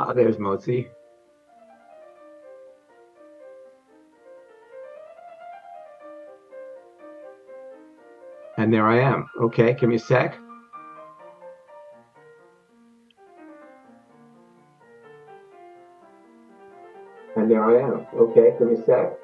Ah, there's Mozi. And there I am. Okay, give me a sec. And there I am. Okay, give me a sec.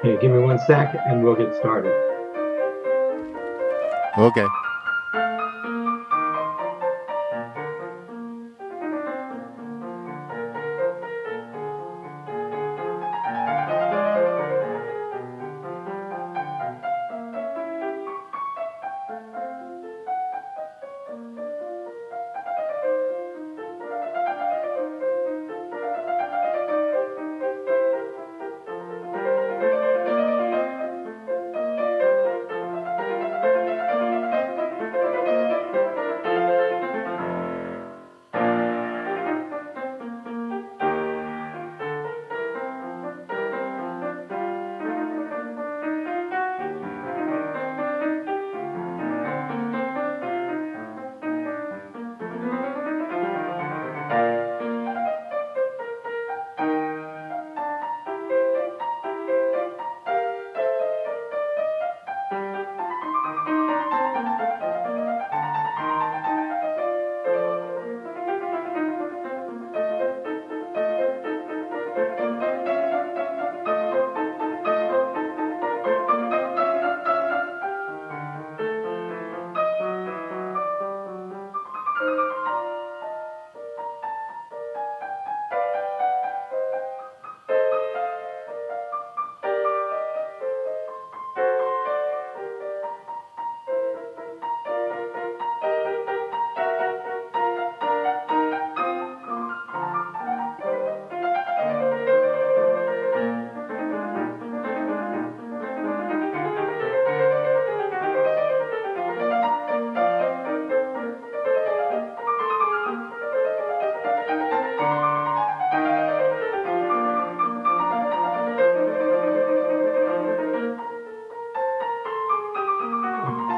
Okay, give me 1 sec and we'll get started. Okay.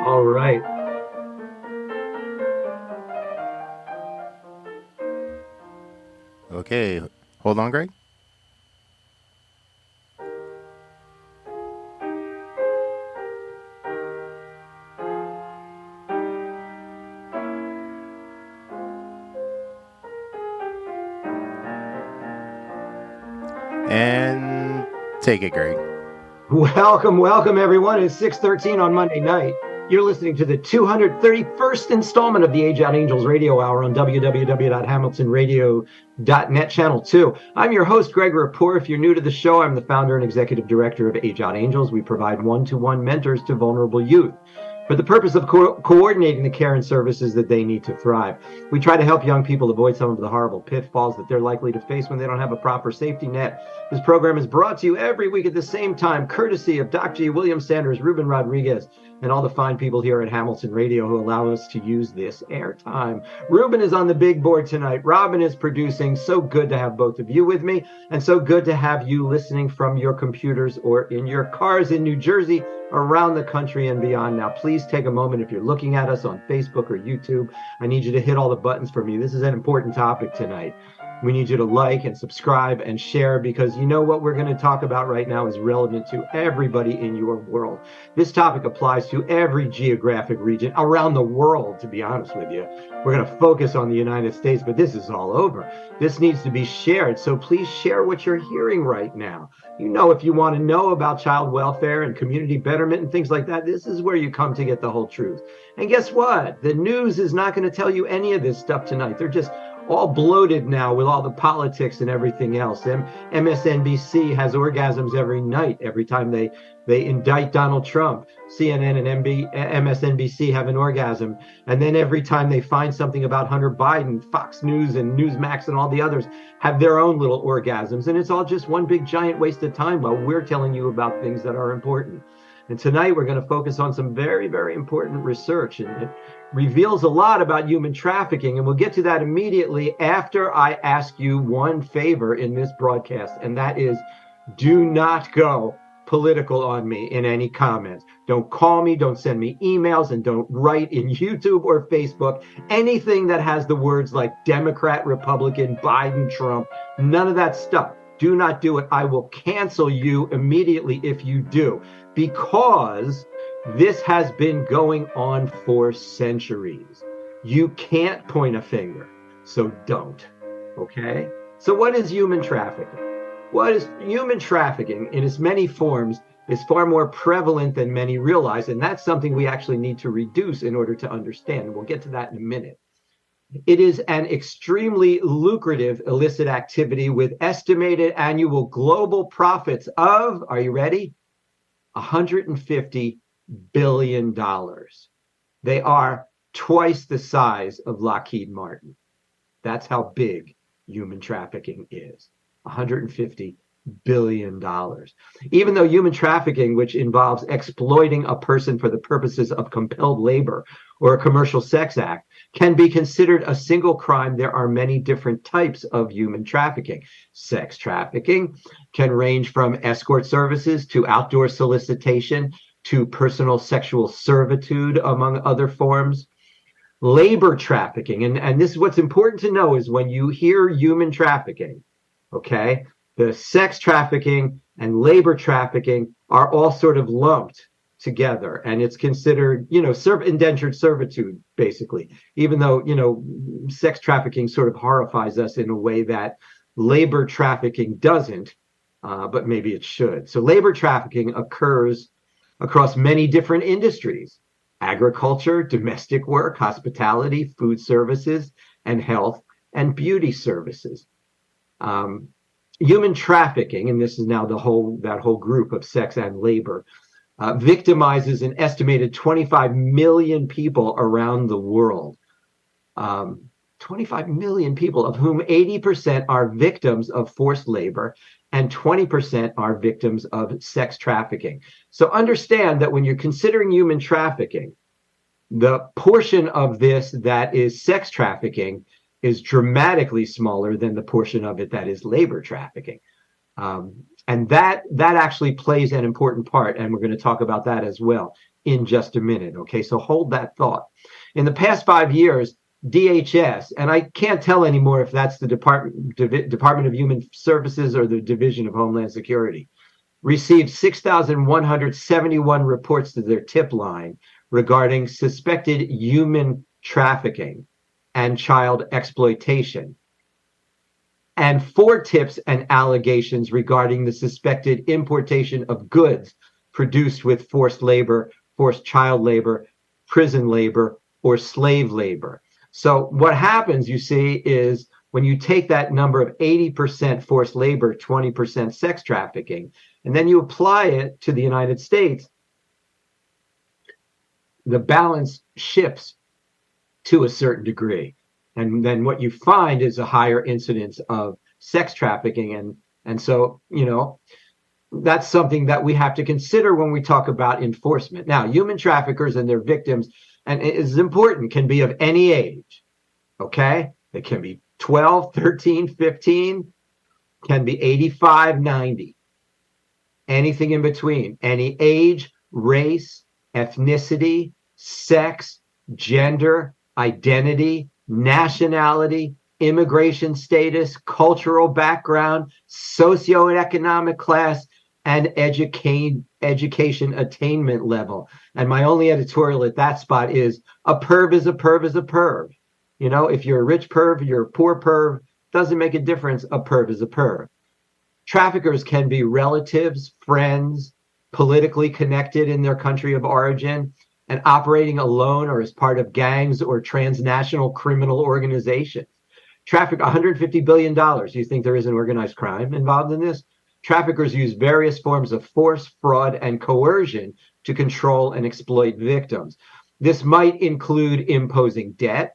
All right. Okay, hold on, Greg. And take it, Greg. Welcome, everyone. It's 6:13 on Monday night. You're listening to the 231st installment of the Age Out Angels Radio Hour on www.hamiltonradio.net Channel 2. I'm your host, Greg Rapport. If you're new to the show, I'm the founder and executive director of Age Out Angels. We provide one-to-one mentors to vulnerable youth for the purpose of coordinating the care and services that they need to thrive. We try to help young people avoid some of the horrible pitfalls that they're likely to face when they don't have a proper safety net. This program is brought to you every week at the same time, courtesy of Doc G, William Sanders, Ruben Rodriguez, and all the fine people here at Hamilton Radio who allow us to use this airtime. Ruben is on the big board tonight. Robin is producing. So good to have both of you with me, and so good to have you listening from your computers or in your cars in New Jersey, around the country and beyond. Now, please take a moment if you're looking at us on Facebook or YouTube. I need you to hit all the buttons for me. This is an important topic tonight. We need you to like and subscribe and share, because you know what we're going to talk about right now is relevant to everybody in your world. This topic applies to every geographic region around the world, to be honest with you. We're going to focus on the United States, but this is all over. This needs to be shared, so please share what you're hearing right now. You know, if you want to know about child welfare and community betterment and things like that, this is where you come to get the whole truth. And guess what? The news is not going to tell you any of this stuff tonight. They're just all bloated now with all the politics and everything else. MSNBC has orgasms every night, every time they indict Donald Trump. CNN and MSNBC have an orgasm. And then every time they find something about Hunter Biden, Fox News and Newsmax and all the others have their own little orgasms. And it's all just one big giant waste of time while we're telling you about things that are important. And tonight we're going to focus on some very, very important research, and it reveals a lot about human trafficking. And we'll get to that immediately after I ask you one favor in this broadcast, and that is, do not go political on me in any comments. Don't call me, don't send me emails, and don't write in YouTube or Facebook anything that has the words like Democrat, Republican, Biden, Trump, none of that stuff. Do not do it. I will cancel you immediately if you do, because this has been going on for centuries. You can't point a finger, so don't. Okay? So what is human trafficking? What is human trafficking in its many forms is far more prevalent than many realize, and that's something we actually need to reduce in order to understand. We'll get to that in a minute. It is an extremely lucrative illicit activity with estimated annual global profits of, are you ready? $150 billion. They are twice the size of Lockheed Martin. That's how big human trafficking is. $150 billion. Even though human trafficking, which involves exploiting a person for the purposes of compelled labor or a commercial sex act, can be considered a single crime, there are many different types of human trafficking. Sex trafficking can range from escort services to outdoor solicitation to personal sexual servitude, among other forms. Labor trafficking, and this is what's important to know, is when you hear human trafficking, okay, the sex trafficking and labor trafficking are all sort of lumped together, and it's considered, indentured servitude, basically, even though, sex trafficking sort of horrifies us in a way that labor trafficking doesn't, but maybe it should. So labor trafficking occurs across many different industries: agriculture, domestic work, hospitality, food services, and health and beauty services. Human trafficking, and this is now that whole group of sex and labor, victimizes an estimated 25 million people around the world. 25 million people, of whom 80% are victims of forced labor and 20% are victims of sex trafficking. So understand that when you're considering human trafficking, the portion of this that is sex trafficking is dramatically smaller than the portion of it that is labor trafficking. And that actually plays an important part, and we're going to talk about that as well in just a minute. Okay, so hold that thought. In the past 5 years, DHS, and I can't tell anymore if that's the Department of Human Services or the Division of Homeland Security, received 6,171 reports to their tip line regarding suspected human trafficking and child exploitation, and 4 tips and allegations regarding the suspected importation of goods produced with forced labor, forced child labor, prison labor, or slave labor. So what happens, you see, is when you take that number of 80% forced labor, 20% sex trafficking, and then you apply it to the United States, the balance shifts to a certain degree. And then what you find is a higher incidence of sex trafficking. And so, that's something that we have to consider when we talk about enforcement. Now, human traffickers and their victims, and it is important, can be of any age, okay? It can be 12, 13, 15, can be 85, 90, anything in between, any age, race, ethnicity, sex, gender, identity, nationality, immigration status, cultural background, socioeconomic class, and education attainment level. And my only editorial at that spot is a perv is a perv is a perv. If you're a rich perv, you're a poor perv, doesn't make a difference. A perv is a perv. Traffickers can be relatives, friends, politically connected in their country of origin, and operating alone or as part of gangs or transnational criminal organizations. Traffic $150 billion. You think there is an organized crime involved in this? Traffickers use various forms of force, fraud, and coercion to control and exploit victims. This might include imposing debt,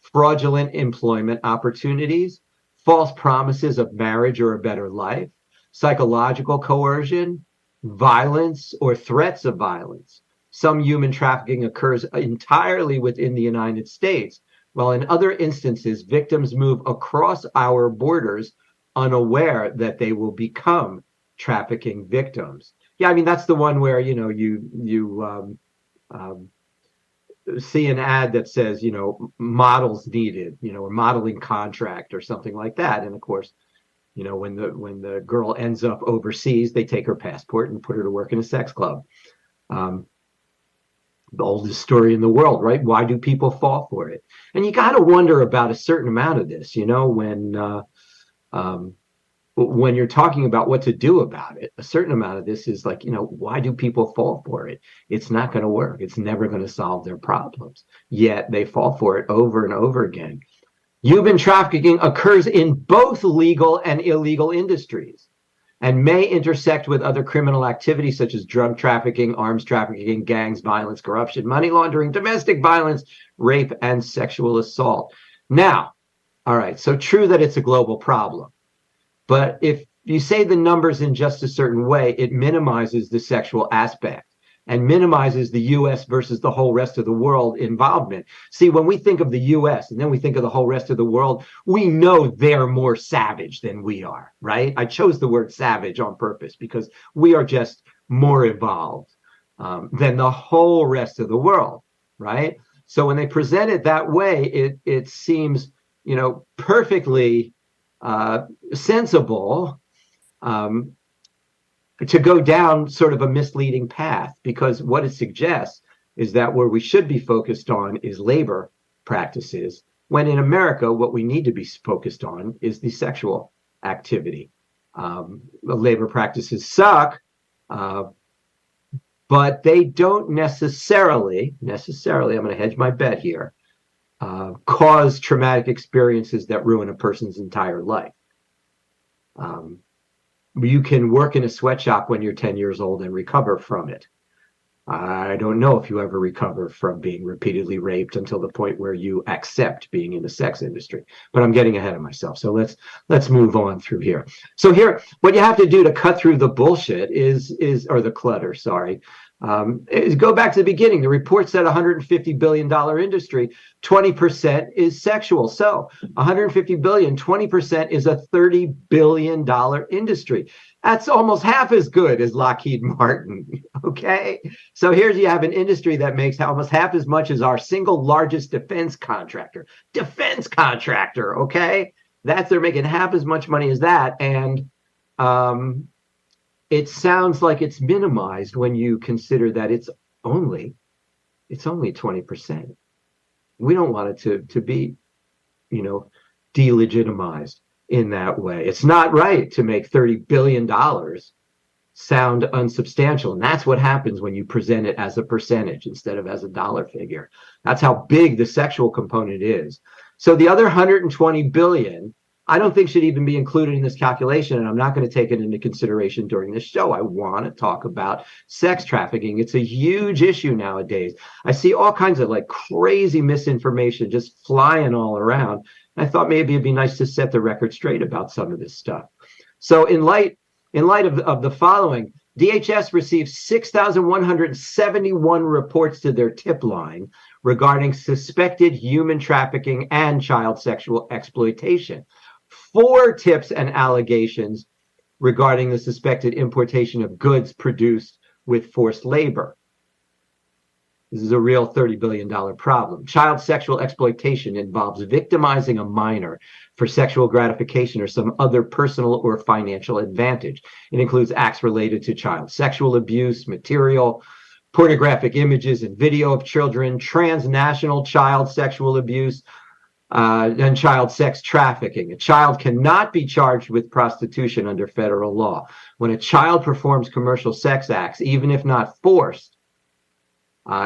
fraudulent employment opportunities, false promises of marriage or a better life, psychological coercion, violence or threats of violence. Some human trafficking occurs entirely within the United States, while in other instances, victims move across our borders unaware that they will become trafficking victims. Yeah, I mean, that's the one where, you see an ad that says, models needed, or modeling contract or something like that. And of course, when the girl ends up overseas, they take her passport and put her to work in a sex club. The oldest story in the world, right? Why do people fall for it? And you got to wonder about a certain amount of this, when you're talking about what to do about it. A certain amount of this is like, why do people fall for it? It's not going to work. It's never going to solve their problems. Yet they fall for it over and over again. Human trafficking occurs in both legal and illegal industries and may intersect with other criminal activities such as drug trafficking, arms trafficking, gangs, violence, corruption, money laundering, domestic violence, rape, and sexual assault. Now, all right, so true that it's a global problem, but if you say the numbers in just a certain way, it minimizes the sexual aspect and minimizes the U.S. versus the whole rest of the world involvement. See, when we think of the U.S. and then we think of the whole rest of the world, we know they're more savage than we are, right? I chose the word savage on purpose because we are just more evolved than the whole rest of the world, right? So when they present it that way, it seems, perfectly sensible to go down sort of a misleading path, because what it suggests is that where we should be focused on is labor practices, when in America, what we need to be focused on is the sexual activity. The labor practices suck, but they don't necessarily, I'm going to hedge my bet here, cause traumatic experiences that ruin a person's entire life. You can work in a sweatshop when you're 10 years old and recover from it. I don't know if you ever recover from being repeatedly raped until the point where you accept being in the sex industry. But I'm getting ahead of myself. So let's move on through here. So here, what you have to do to cut through the bullshit or the clutter, is go back to the beginning. The report said $150 billion industry, 20% is sexual. So $150 billion, 20% is a $30 billion industry. That's almost half as good as Lockheed Martin. Okay. So here you have an industry that makes almost half as much as our single largest defense contractor. Defense contractor. Okay. They're making half as much money as that. And um, it sounds like it's minimized when you consider that only it's only 20%. We don't want it to be, you know, delegitimized in that way. It's not right to make $30 billion sound unsubstantial. And that's what happens when you present it as a percentage instead of as a dollar figure. That's how big the sexual component is. So the other 120 billion, I don't think should even be included in this calculation. And I'm not going to take it into consideration during this show. I want to talk about sex trafficking. It's a huge issue nowadays. I see all kinds of like crazy misinformation just flying all around. I thought maybe it'd be nice to set the record straight about some of this stuff. So in light of the following, DHS received 6,171 reports to their tip line regarding suspected human trafficking and child sexual exploitation. 4 tips and allegations regarding the suspected importation of goods produced with forced labor. This is a real $30 billion problem. Child sexual exploitation involves victimizing a minor for sexual gratification or some other personal or financial advantage. It includes acts related to child sexual abuse, material, pornographic images and video of children, transnational child sexual abuse, and child sex trafficking. A child cannot be charged with prostitution under federal law. When a child performs commercial sex acts, even if not forced,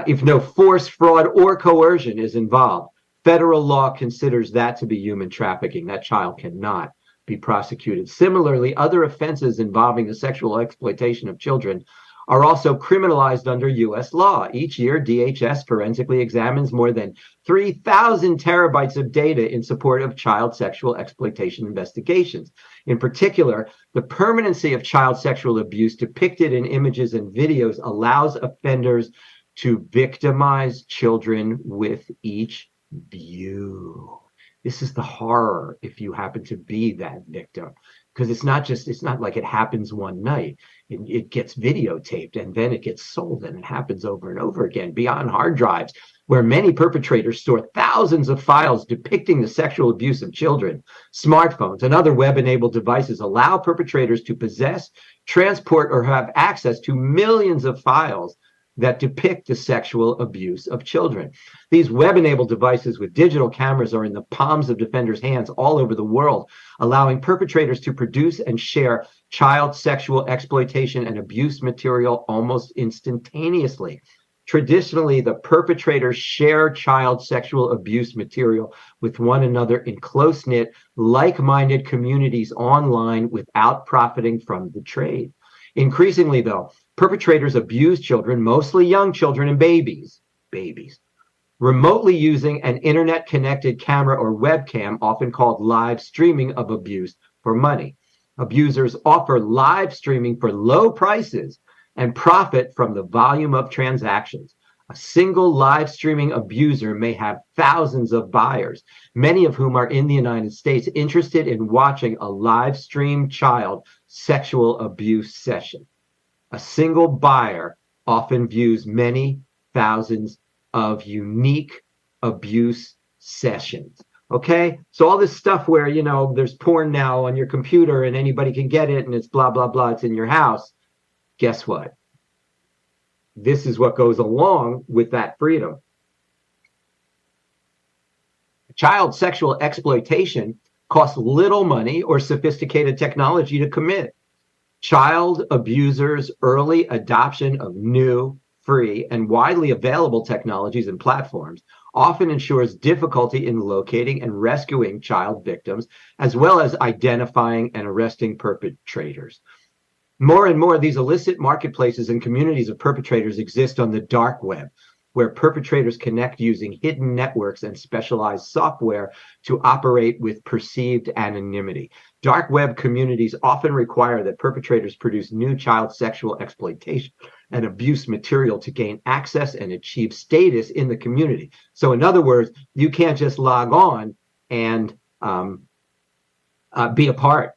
if no force, fraud, or coercion is involved, federal law considers that to be human trafficking. That child cannot be prosecuted. Similarly, other offenses involving the sexual exploitation of children are also criminalized under U.S. law. Each year, DHS forensically examines more than 3,000 terabytes of data in support of child sexual exploitation investigations. In particular, the permanency of child sexual abuse depicted in images and videos allows offenders to victimize children with each view. This is the horror if you happen to be that victim, because it's not like it happens one night. It gets videotaped and then it gets sold, and it happens over and over again beyond hard drives, where many perpetrators store thousands of files depicting the sexual abuse of children. Smartphones and other web-enabled devices allow perpetrators to possess, transport, or have access to millions of files that depict the sexual abuse of children. These web-enabled devices with digital cameras are in the palms of defenders' hands all over the world, allowing perpetrators to produce and share child sexual exploitation and abuse material almost instantaneously. Traditionally, the perpetrators share child sexual abuse material with one another in close-knit, like-minded communities online without profiting from the trade. Increasingly, though, perpetrators abuse children, mostly young children and babies, remotely using an internet-connected camera or webcam, often called live streaming of abuse, for money. Abusers offer live streaming for low prices and profit from the volume of transactions. A single live streaming abuser may have thousands of buyers, many of whom are in the United States, interested in watching a live stream child sexual abuse session. A single buyer often views many thousands of unique abuse sessions. Okay, so all this stuff where, there's porn now on your computer and anybody can get it and it's blah, blah, blah, it's in your house. Guess what? This is what goes along with that freedom. Child sexual exploitation costs little money or sophisticated technology to commit. Child abusers' early adoption of new, free, and widely available technologies and platforms often ensures difficulty in locating and rescuing child victims, as well as identifying and arresting perpetrators. More and more, these illicit marketplaces and communities of perpetrators exist on the dark web, where perpetrators connect using hidden networks and specialized software to operate with perceived anonymity. Dark web communities often require that perpetrators produce new child sexual exploitation and abuse material to gain access and achieve status in the community. So in other words, you can't just log on and be a part.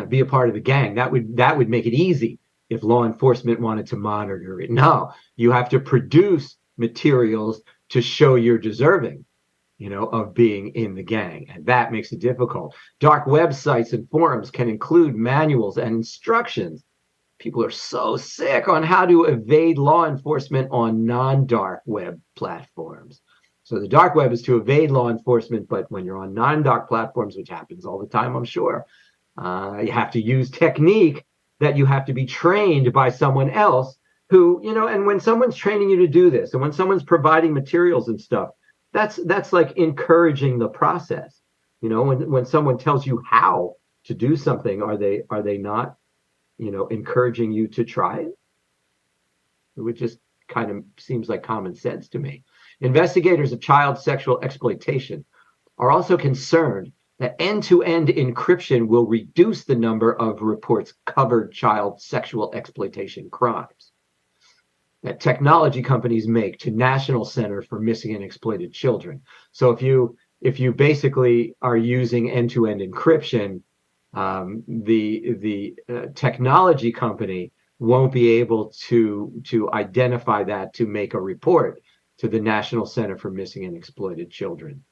be a part of the gang. That would make it easy if law enforcement wanted to monitor it. No, you have to produce materials to show you're deserving, of being in the gang, and that makes it difficult. Dark websites and forums can include manuals and instructions. People are so sick on how to evade law enforcement on non-dark web platforms. So the dark web is to evade law enforcement, but when you're on non-dark platforms, which happens all the time, I'm sure, you have to use technique that you have to be trained by someone else who, and when someone's training you to do this, and when someone's providing materials and stuff, that's like encouraging the process. When someone tells you how to do something, are they not, encouraging you to try it? It would just kind of seems like common sense to me. Investigators of child sexual exploitation are also concerned that end-to-end encryption will reduce the number of reports covered child sexual exploitation crimes that technology companies make to National Center for Missing and Exploited Children. So if you basically are using end-to-end encryption, the technology company won't be able to identify that to make a report to the National Center for Missing and Exploited Children.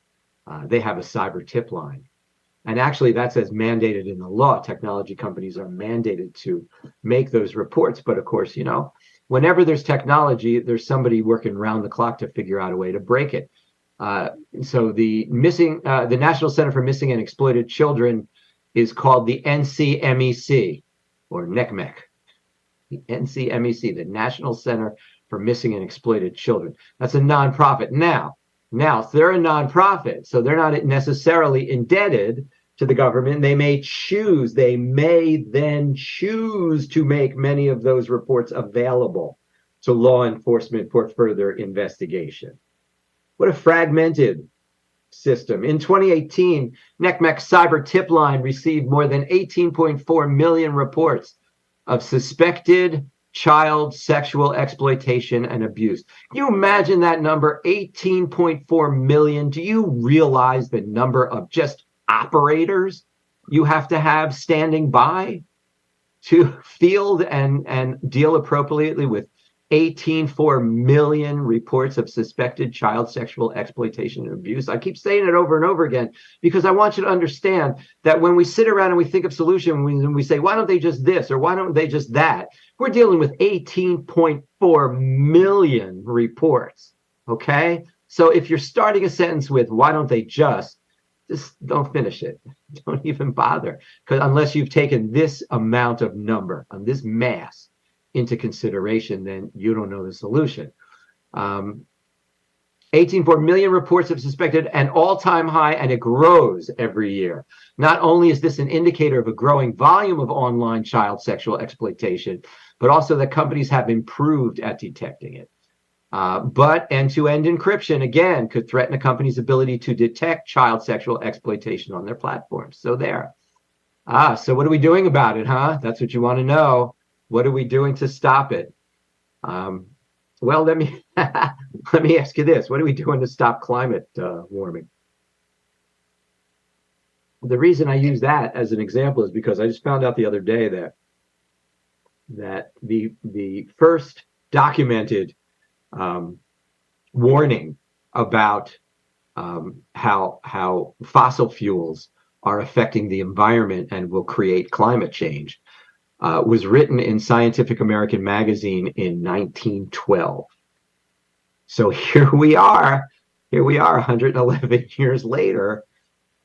They have a cyber tip line. And actually, that's as mandated in the law. Technology companies are mandated to make those reports. But of course, whenever there's technology, there's somebody working around the clock to figure out a way to break it. So the National Center for Missing and Exploited Children is called the NCMEC, or NCMEC. The NCMEC, the National Center for Missing and Exploited Children. That's a nonprofit. Now, if they're a nonprofit, so they're not necessarily indebted to the government. They may then choose to make many of those reports available to law enforcement for further investigation. What a fragmented system. In 2018, NCMEC's cyber tip line received more than 18.4 million reports of suspected child sexual exploitation and abuse. Can you imagine that number, 18.4 million? Do you realize the number of just operators you have to have standing by to field and deal appropriately with 18.4 million reports of suspected child sexual exploitation and abuse? I keep saying it over and over again because I want you to understand that when we sit around and we think of solution, we say, why don't they just this or why don't they just that? We're dealing with 18.4 million reports, okay? So if you're starting a sentence with, why don't they just don't finish it. Don't even bother, because unless you've taken this amount of number on this mass into consideration, then you don't know the solution. 18.4 million reports have suspected an all-time high, and it grows every year. Not only is this an indicator of a growing volume of online child sexual exploitation, but also that companies have improved at detecting it. But end-to-end encryption, again, could threaten a company's ability to detect child sexual exploitation on their platforms. So there. So what are we doing about it, huh? That's what you want to know. What are we doing to stop it? Well, let me let me ask you this. What are we doing to stop climate warming? The reason I use that as an example is because I just found out the other day that the first documented warning about how fossil fuels are affecting the environment and will create climate change was written in Scientific American magazine in 1912. So here we are 111 years later,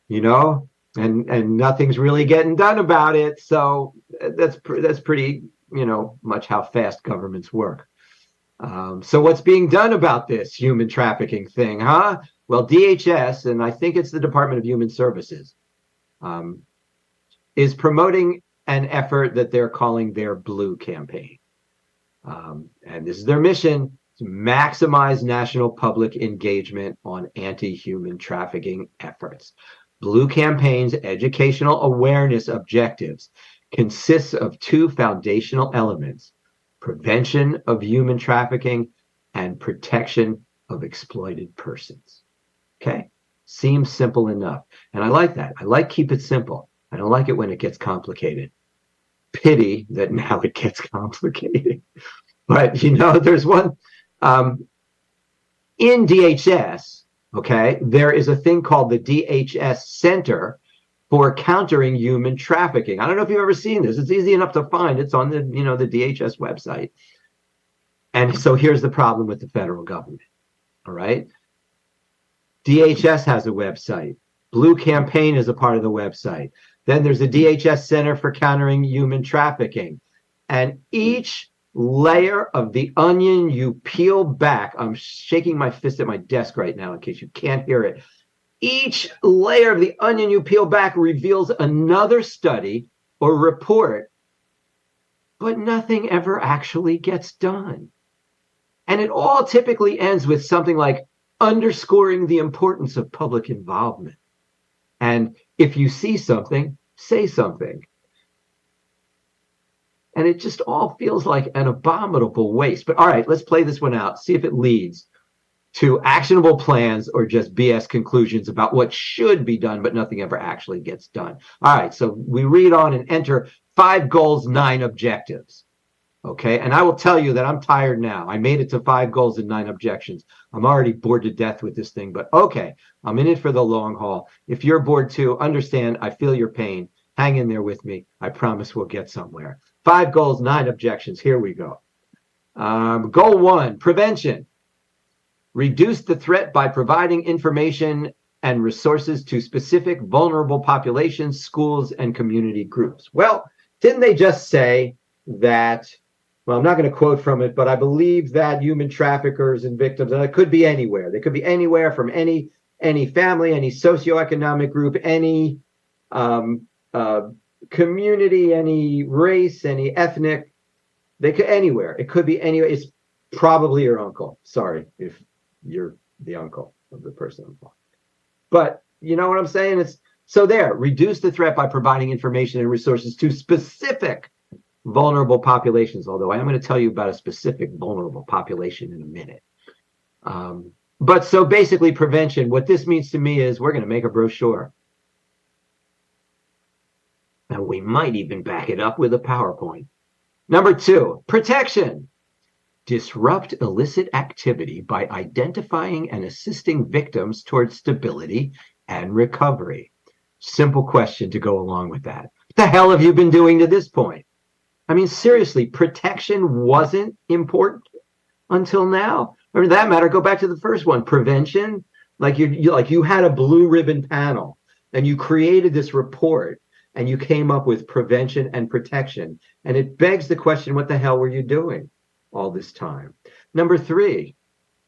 and nothing's really getting done about it. So that's pretty, much how fast governments work. So what's being done about this human trafficking thing, huh? Well, DHS, and I think it's the Department of Human Services, is promoting an effort that they're calling their Blue Campaign. And this is their mission, to maximize national public engagement on anti-human trafficking efforts. Blue Campaign's educational awareness objectives consists of two foundational elements: prevention of human trafficking and protection of exploited persons. Okay? Seems simple enough. And I like that. I like keep it simple. I don't like it when it gets complicated. Pity that now it gets complicated. But, there's one in DHS, okay, there is a thing called the DHS Center for Countering Human Trafficking. I don't know if you've ever seen this. It's easy enough to find. It's on the DHS website. And so here's the problem with the federal government. All right. DHS has a website. Blue Campaign is a part of the website. Then there's a DHS Center for Countering Human Trafficking. And each layer of the onion you peel back, I'm shaking my fist at my desk right now in case you can't hear it. Each layer of the onion you peel back reveals another study or report, but nothing ever actually gets done. And it all typically ends with something like underscoring the importance of public involvement. And if you see something, say something. And it just all feels like an abominable waste. But all right, let's play this one out, see if it leads to actionable plans or just BS conclusions about what should be done, but nothing ever actually gets done. All right, so we read on and enter 5 goals, 9 objectives. Okay, and I will tell you that I'm tired now. I made it to 5 goals and 9 objections. I'm already bored to death with this thing, but okay, I'm in it for the long haul. If you're bored too, understand, I feel your pain. Hang in there with me. I promise we'll get somewhere. 5 goals, 9 objections. Here we go. Goal 1, prevention. Reduce the threat by providing information and resources to specific vulnerable populations, schools, and community groups. Well, didn't they just say that, well, I'm not going to quote from it, but I believe that human traffickers and victims, and it could be anywhere. They could be anywhere from any family, any socioeconomic group, any community, any race, any ethnic. They could anywhere. It could be anywhere. It's probably your uncle. Sorry if you're the uncle of the person involved. But you know what I'm saying? It's so there. Reduce the threat by providing information and resources to specific vulnerable populations. Although I am going to tell you about a specific vulnerable population in a minute. But so basically prevention, what this means to me is we're going to make a brochure. And we might even back it up with a PowerPoint. Number 2, protection. Disrupt illicit activity by identifying and assisting victims towards stability and recovery. Simple question to go along with that. What the hell have you been doing to this point? I mean, seriously, protection wasn't important until now. Or for that matter, go back to the first one, prevention. Like you had a blue ribbon panel and you created this report and you came up with prevention and protection. And it begs the question, what the hell were you doing all this time? Number 3,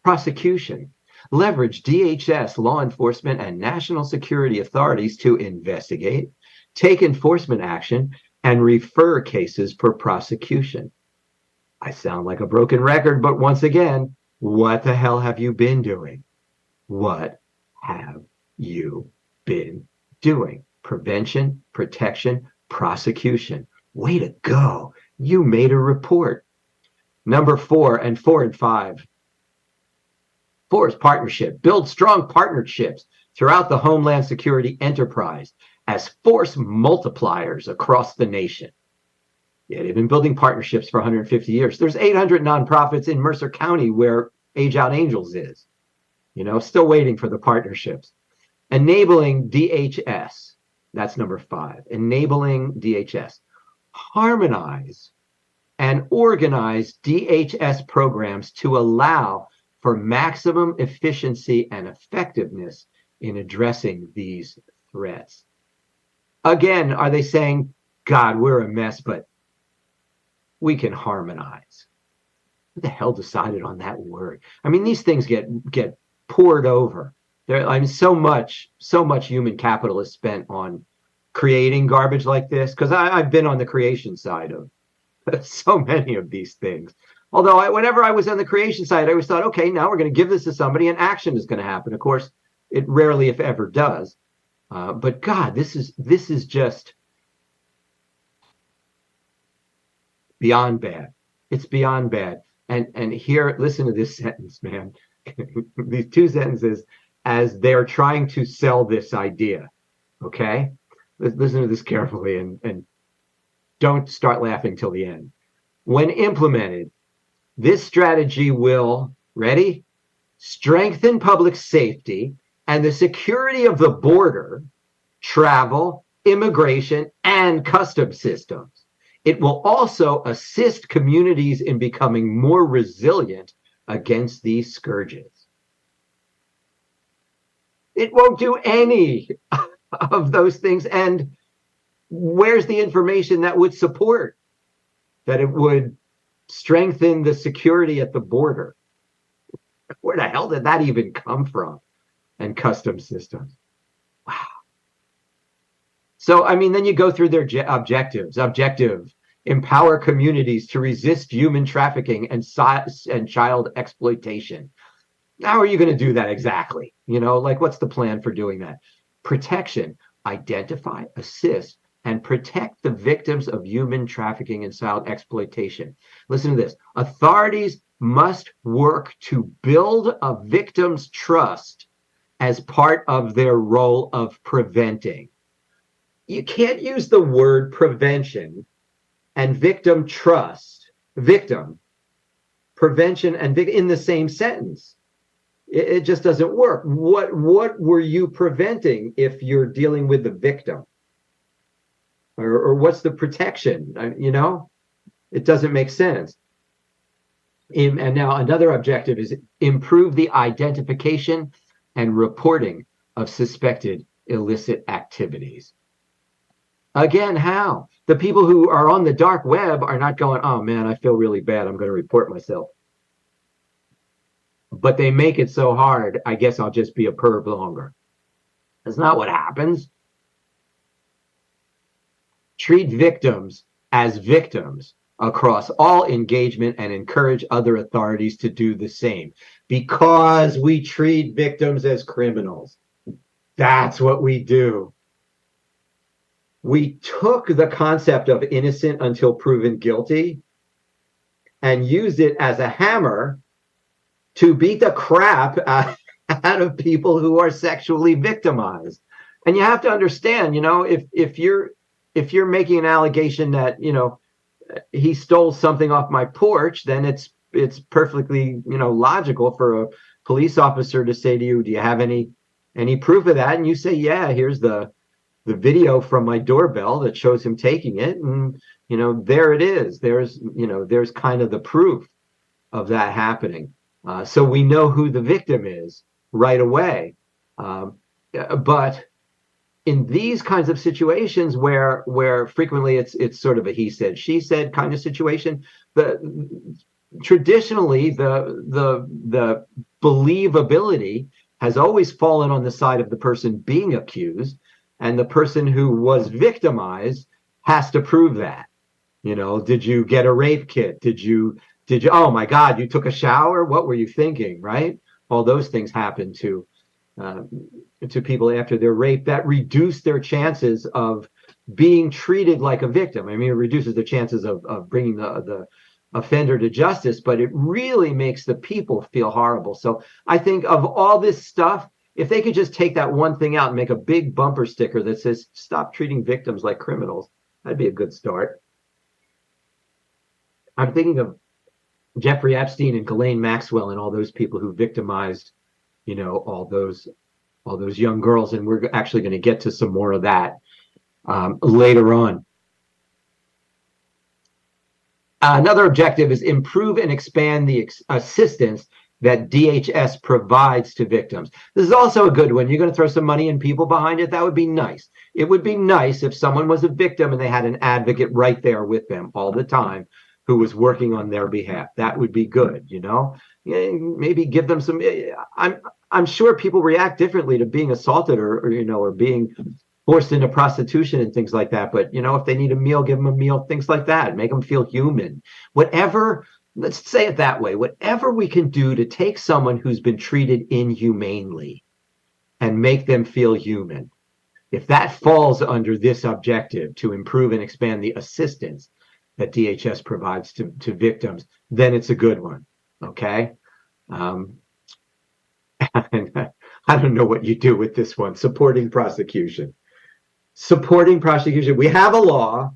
prosecution. Leverage DHS, law enforcement, and national security authorities to investigate, take enforcement action, and refer cases for prosecution. I sound like a broken record, but once again, what the hell have you been doing? What have you been doing? Prevention, protection, prosecution. Way to go. You made a report. Number 4 and 5. 4 is partnership. Build strong partnerships throughout the Homeland Security enterprise as force multipliers across the nation. Yeah, they've been building partnerships for 150 years. There's 800 nonprofits in Mercer County where Age Out Angels is. Still waiting for the partnerships. Enabling DHS. That's number 5. Enabling DHS. Harmonize and organize DHS programs to allow for maximum efficiency and effectiveness in addressing these threats. Again, are they saying, God, we're a mess, but we can harmonize? Who the hell decided on that word? I mean, these things get poured over. So much human capital is spent on creating garbage like this, because I've been on the creation side of so many of these things. Although whenever I was on the creation side, I always thought, okay, now we're going to give this to somebody and action is going to happen. Of course, it rarely, if ever, does. But God, this is just beyond bad. It's beyond bad. And here, listen to this sentence, man. These 2 sentences as they're trying to sell this idea. Okay? listen to this carefully and don't start laughing till the end. When implemented, this strategy will, ready? Strengthen public safety and the security of the border, travel, immigration, and customs systems. It will also assist communities in becoming more resilient against these scourges. It won't do any of those things. And where's the information that would support that it would strengthen the security at the border? Where the hell did that even come from? And customs systems. Wow. So, I mean, then you go through their objectives. Objective, empower communities to resist human trafficking and child exploitation. How are you going to do that exactly? Like, what's the plan for doing that? Protection, identify, assist, and protect the victims of human trafficking and child exploitation. Listen to this. Authorities must work to build a victim's trust as part of their role of preventing. You can't use the word prevention and victim trust, victim, prevention, and in the same sentence. It just doesn't work. What were you preventing if you're dealing with the victim? Or what's the protection? It doesn't make sense. And now another objective is improve the identification and reporting of suspected illicit activities. Again, how? The people who are on the dark web are not going, oh man, I feel really bad, I'm going to report myself. But they make it so hard, I guess I'll just be a perv longer. That's not what happens. Treat victims as victims across all engagement and encourage other authorities to do the same, because we treat victims as criminals. That's what we do. We took the concept of innocent until proven guilty and used it as a hammer to beat the crap out of people who are sexually victimized. And you have to understand, if you're making an allegation that, he stole something off my porch, then it's perfectly, logical for a police officer to say to you, do you have any proof of that? And you say, yeah, here's the video from my doorbell that shows him taking it. And, there it is. There's kind of the proof of that happening. So we know who the victim is right away. But in these kinds of situations where frequently it's sort of a he said, she said kind of situation, traditionally the believability has always fallen on the side of the person being accused, and the person who was victimized has to prove that. Did you get a rape kit? Did you, oh my God, you took a shower? What were you thinking, right? All those things happen to people after they're raped that reduce their chances of being treated like a victim. I mean, it reduces the chances of bringing the offender to justice, but it really makes the people feel horrible. So I think of all this stuff, if they could just take that one thing out and make a big bumper sticker that says, stop treating victims like criminals, that'd be a good start. I'm thinking of Jeffrey Epstein and Ghislaine Maxwell and all those people who victimized, all those young girls. And we're actually going to get to some more of that later on. Another objective is improve and expand the assistance that DHS provides to victims. This is also a good one. You're going to throw some money and people behind it. That would be nice. It would be nice if someone was a victim and they had an advocate right there with them all the time who was working on their behalf. That would be good, Maybe give them some. I'm sure people react differently to being assaulted or being forced into prostitution and things like that. But if they need a meal, give them a meal. Things like that. Make them feel human. Whatever. Let's say it that way. Whatever we can do to take someone who's been treated inhumanely and make them feel human, if that falls under this objective to improve and expand the assistance that DHS provides to victims, then it's a good one. Okay. And I don't know what you do with this one, supporting prosecution. Supporting prosecution. We have a law.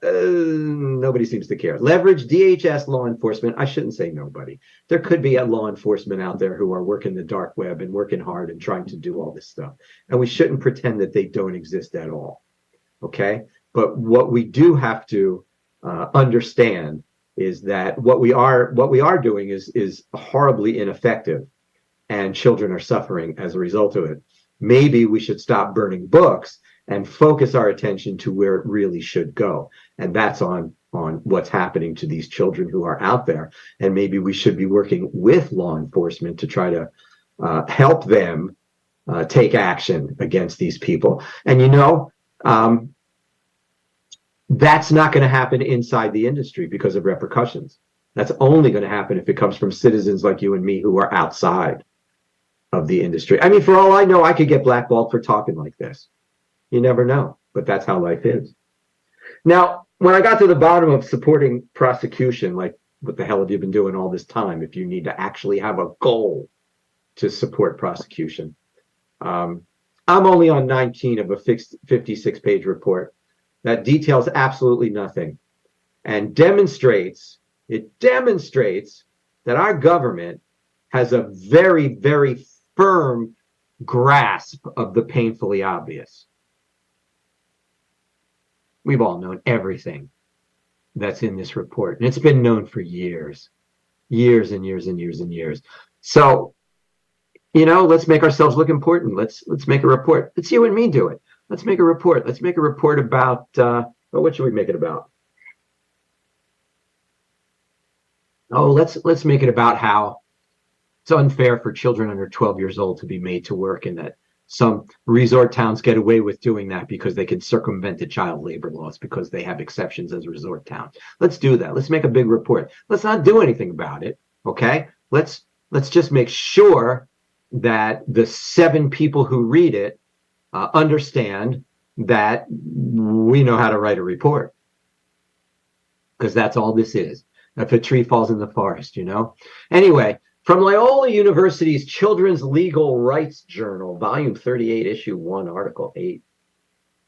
Nobody seems to care. Leverage DHS law enforcement. I shouldn't say nobody. There could be a law enforcement out there who are working the dark web and working hard and trying to do all this stuff. And we shouldn't pretend that they don't exist at all. Okay. But what we do have to understand is that what we are doing is horribly ineffective, and children are suffering as a result of it. Maybe we should stop burning books and focus our attention to where it really should go. And that's on what's happening to these children who are out there. And maybe we should be working with law enforcement to try to help them take action against these people. And that's not going to happen inside the industry because of repercussions. That's only going to happen if it comes from citizens like you and me who are outside of the industry. I mean, for all I know, I could get blackballed for talking like this. You never know, but that's how life is. Now, when I got to the bottom of supporting prosecution, like, what the hell have you been doing all this time if you need to actually have a goal to support prosecution? I'm only on 19 of a 56-page report that details absolutely nothing and demonstrates that our government has a very, very firm grasp of the painfully obvious. We've all known everything that's in this report, and it's been known for years and years and years and years. So, let's make ourselves look important. Let's make a report. Let's you and me do it. Let's make a report. Let's make a report about, what should we make it about? Oh, let's make it about how it's unfair for children under 12 years old to be made to work, and that some resort towns get away with doing that because they can circumvent the child labor laws because they have exceptions as resort towns. Let's do that. Let's make a big report. Let's not do anything about it. Okay. Let's just make sure that the 7 people who read it understand that we know how to write a report, because that's all this is. If a tree falls in the forest, Anyway, from Loyola University's Children's Legal Rights Journal, Volume 38, Issue 1, Article 8,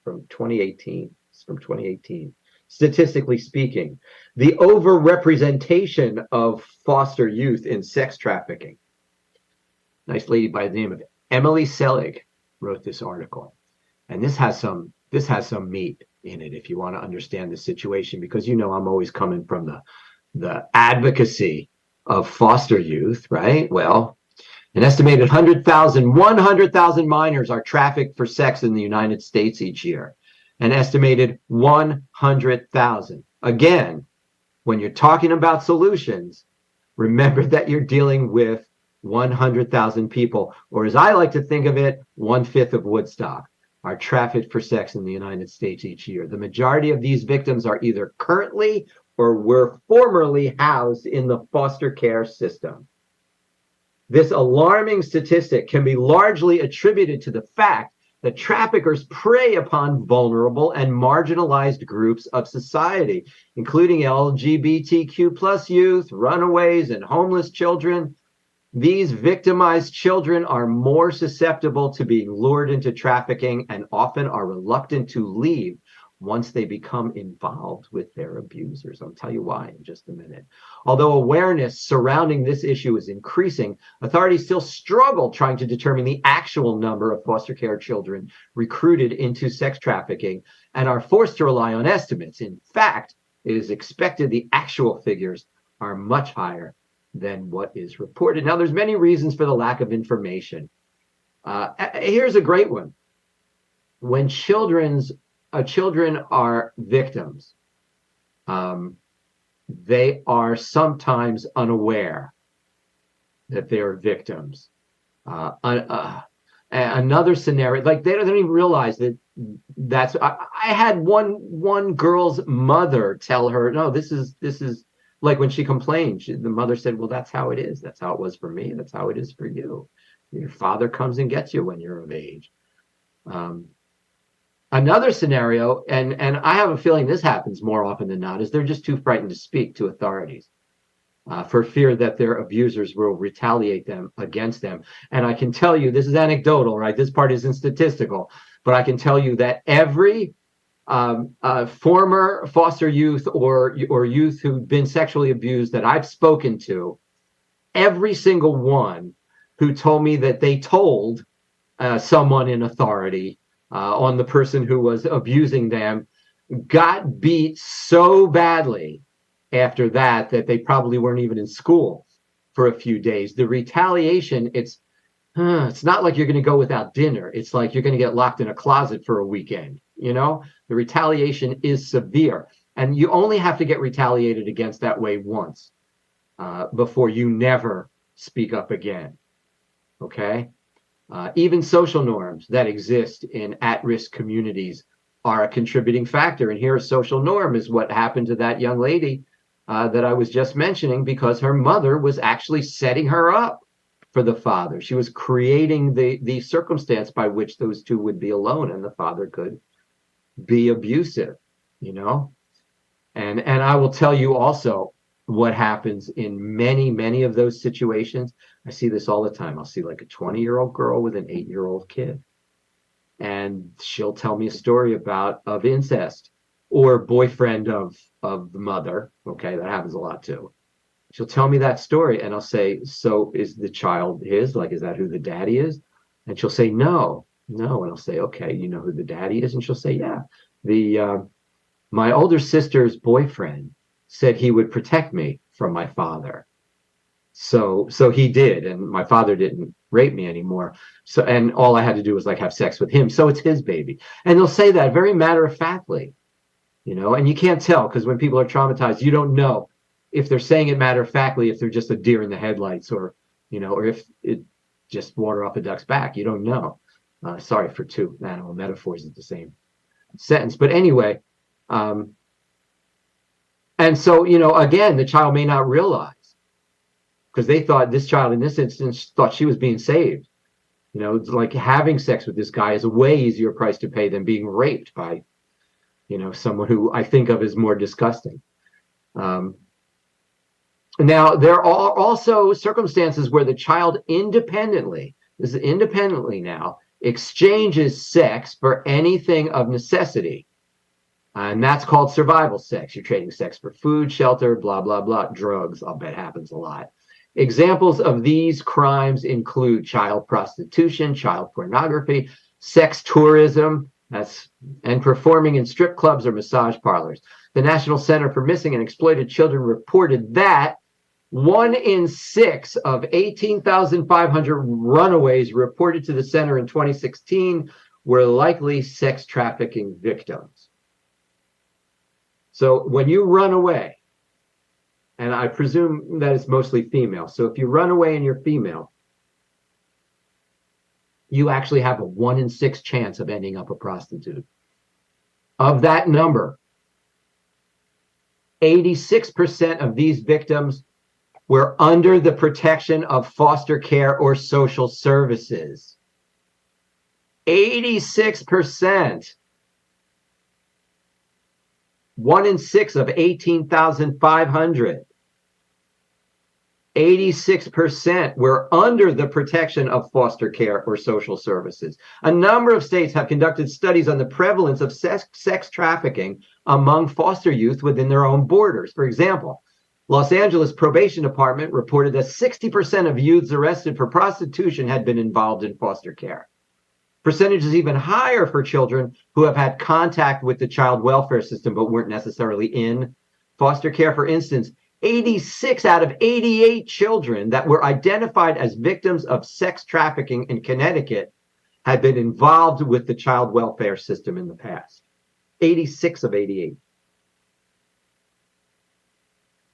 from 2018. It's from 2018. Statistically speaking, the overrepresentation of foster youth in sex trafficking. Nice lady by the name of Emily Selig wrote this article, and this has some meat in it if you want to understand the situation, because I'm always coming from the advocacy of foster youth, right? Well, an estimated 100,000 minors are trafficked for sex in the United States each year. An estimated 100,000. Again, when you're talking about solutions, remember that you're dealing with 100,000 people, or as I like to think of it, 1/5 of Woodstock, are trafficked for sex in the United States each year. The majority of these victims are either currently or were formerly housed in the foster care system. This alarming statistic can be largely attributed to the fact that traffickers prey upon vulnerable and marginalized groups of society, including LGBTQ+ youth, runaways, and homeless children. These victimized children are more susceptible to being lured into trafficking and often are reluctant to leave once they become involved with their abusers. I'll tell you why in just a minute. Although awareness surrounding this issue is increasing, authorities still struggle trying to determine the actual number of foster care children recruited into sex trafficking and are forced to rely on estimates. In fact, it is expected the actual figures are much higher than what is reported. Now, there's many reasons for the lack of information. Here's a great one. When children are victims, they are sometimes unaware that they are victims. Another scenario, like they don't even realize that's. I had one girl's mother tell her, no, this is like when she complained. The mother said, well, that's how it is. That's how it was for me. That's how it is for you. Your father comes and gets you when you're of age. Another scenario, and I have a feeling this happens more often than not, is they're just too frightened to speak to authorities for fear that their abusers will retaliate against them. And I can tell you, this is anecdotal, right? This part isn't statistical, But I can tell you that every former foster youth or youth who've been sexually abused that I've spoken to, every single one who told me that they told someone in authority on the person who was abusing them got beat so badly after that they probably weren't even in school for a few days. The retaliation, it's not like you're going to go without dinner. It's like you're going to get locked in a closet for a weekend. The retaliation is severe, and you only have to get retaliated against that way once before you never speak up again. Okay? Even social norms that exist in at-risk communities are a contributing factor. And here, a social norm is what happened to that young lady that I was just mentioning, because her mother was actually setting her up for the father. She was creating the circumstance by which those two would be alone and the father could be abusive, And I will tell you also what happens in many of those situations. I see this all the time. I'll see like a 20-year-old girl with an 8-year-old kid, and she'll tell me a story of incest or boyfriend of the mother. Okay, that happens a lot too. She'll tell me that story, and I'll say, so is the child his? Like, is that who the daddy is? And she'll say, no. And I'll say, okay, you know who the daddy is? And she'll say, yeah. My older sister's boyfriend said he would protect me from my father. So he did, and my father didn't rape me anymore. So, and all I had to do was like have sex with him. So it's his baby. And they'll say that very matter-of-factly, and you can't tell, because when people are traumatized, you don't know if they're saying it matter-of-factly, if they're just a deer in the headlights, or if it just water off a duck's back. You don't know. Sorry for two animal metaphors at the same sentence. But anyway, and so, again, the child may not realize, because they thought, this child in this instance thought she was being saved. It's like having sex with this guy is a way easier price to pay than being raped by, someone who I think of as more disgusting. Now, there are also circumstances where the child independently now, exchanges sex for anything of necessity. And that's called survival sex. You're trading sex for food, shelter, blah, blah, blah. Drugs, I'll bet happens a lot. Examples of these crimes include child prostitution, child pornography, sex tourism, and performing in strip clubs or massage parlors. The National Center for Missing and Exploited Children reported that 1 in 6 of 18,500 runaways reported to the center in 2016 were likely sex trafficking victims. So when you run away, and I presume that it's mostly female, so if you run away and you're female, you actually have a 1 in 6 chance of ending up a prostitute. Of that number, 86% of these victims were under the protection of foster care or social services. 86%. 1 in 6 of 18,500. 86% were under the protection of foster care or social services. A number of states have conducted studies on the prevalence of sex trafficking among foster youth within their own borders. For example, Los Angeles Probation Department reported that 60% of youths arrested for prostitution had been involved in foster care. Percentage is even higher for children who have had contact with the child welfare system but weren't necessarily in foster care. For instance, 86 out of 88 children that were identified as victims of sex trafficking in Connecticut had been involved with the child welfare system in the past. 86 of 88.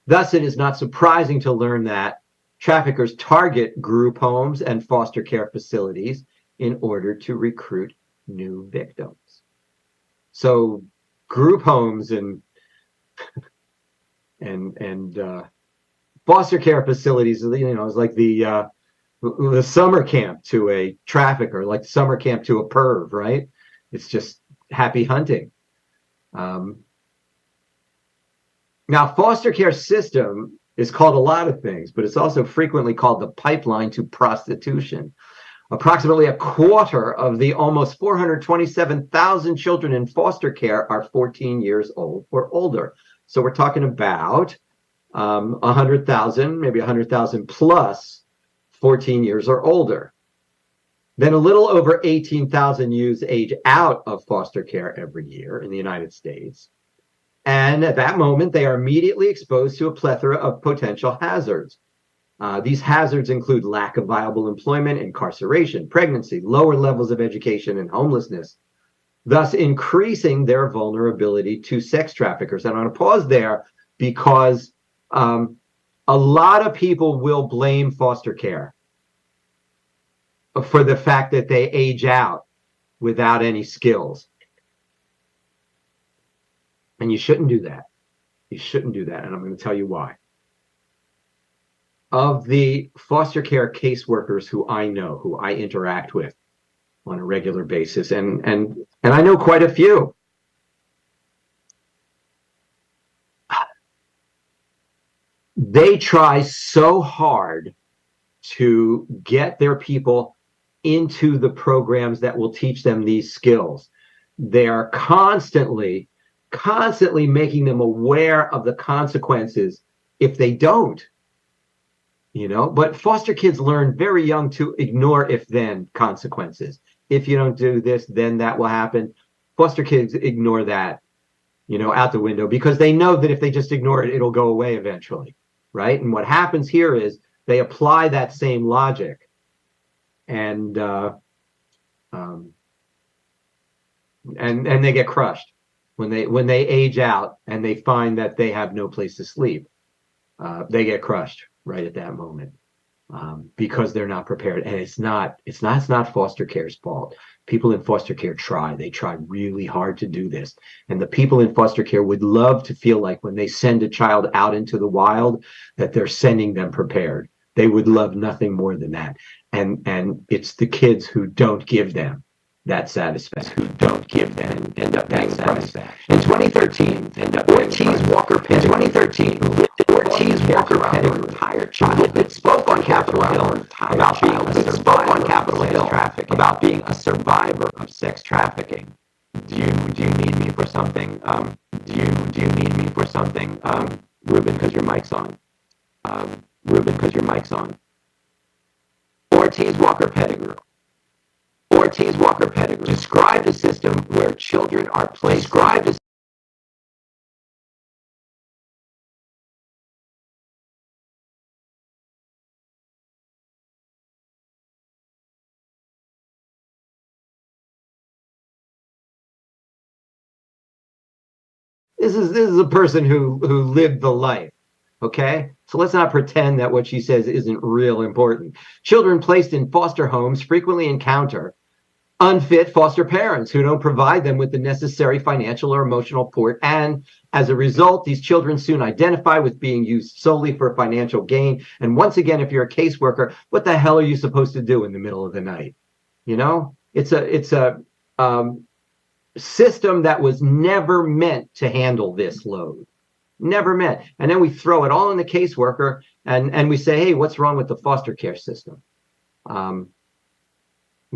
Thus, it is not surprising to learn that traffickers target group homes and foster care facilities in order to recruit new victims. So group homes and foster care facilities, is like the summer camp to a trafficker, like summer camp to a perv, right? It's just happy hunting. Now, foster care system is called a lot of things, but it's also frequently called the pipeline to prostitution. Approximately a quarter of the almost 427,000 children in foster care are 14 years old or older. So we're talking about 100,000, maybe 100,000 plus 14 years or older. Then a little over 18,000 youths age out of foster care every year in the United States. And at that moment, they are immediately exposed to a plethora of potential hazards. These hazards include lack of viable employment, incarceration, pregnancy, lower levels of education, and homelessness, thus increasing their vulnerability to sex traffickers. And I want to pause there because a lot of people will blame foster care for the fact that they age out without any skills. And you shouldn't do that. You shouldn't do that. And I'm going to tell you why. Of the foster care caseworkers who I know, who I interact with on a regular basis, and I know quite a few, they try so hard to get their people into the programs that will teach them these skills. They are constantly making them aware of the consequences if they don't. But foster kids learn very young to ignore if-then consequences. If you don't do this, then that will happen. Foster kids ignore that, out the window, because they know that if they just ignore it, it'll go away eventually, right? And what happens here is they apply that same logic, and they get crushed when they age out and they find that they have no place to sleep. They get crushed right at that moment, because they're not prepared. And it's not foster care's fault. People in foster care they try really hard to do this. And the people in foster care would love to feel like when they send a child out into the wild, that they're sending them prepared. They would love nothing more than that. And it's the kids who don't give them that satisfaction, end up paying the price. In 2013, Ortiz Walker Pettigrew, retired child, that spoke on Capitol Hill about being a survivor of sex trafficking. Do you need me for something? Do you need me for something? Ruben, because your mic's on. Ortiz Walker Pettigrew described a system where children are placed. This is a person who lived the life. Okay, so let's not pretend that what she says isn't real important. Children placed in foster homes frequently encounter unfit foster parents who don't provide them with the necessary financial or emotional support. And as a result, these children soon identify with being used solely for financial gain. And once again, if you're a caseworker, what the hell are you supposed to do in the middle of the night? It's a system that was never meant to handle this load. Never meant. And then we throw it all in the caseworker, and we say, hey, what's wrong with the foster care system?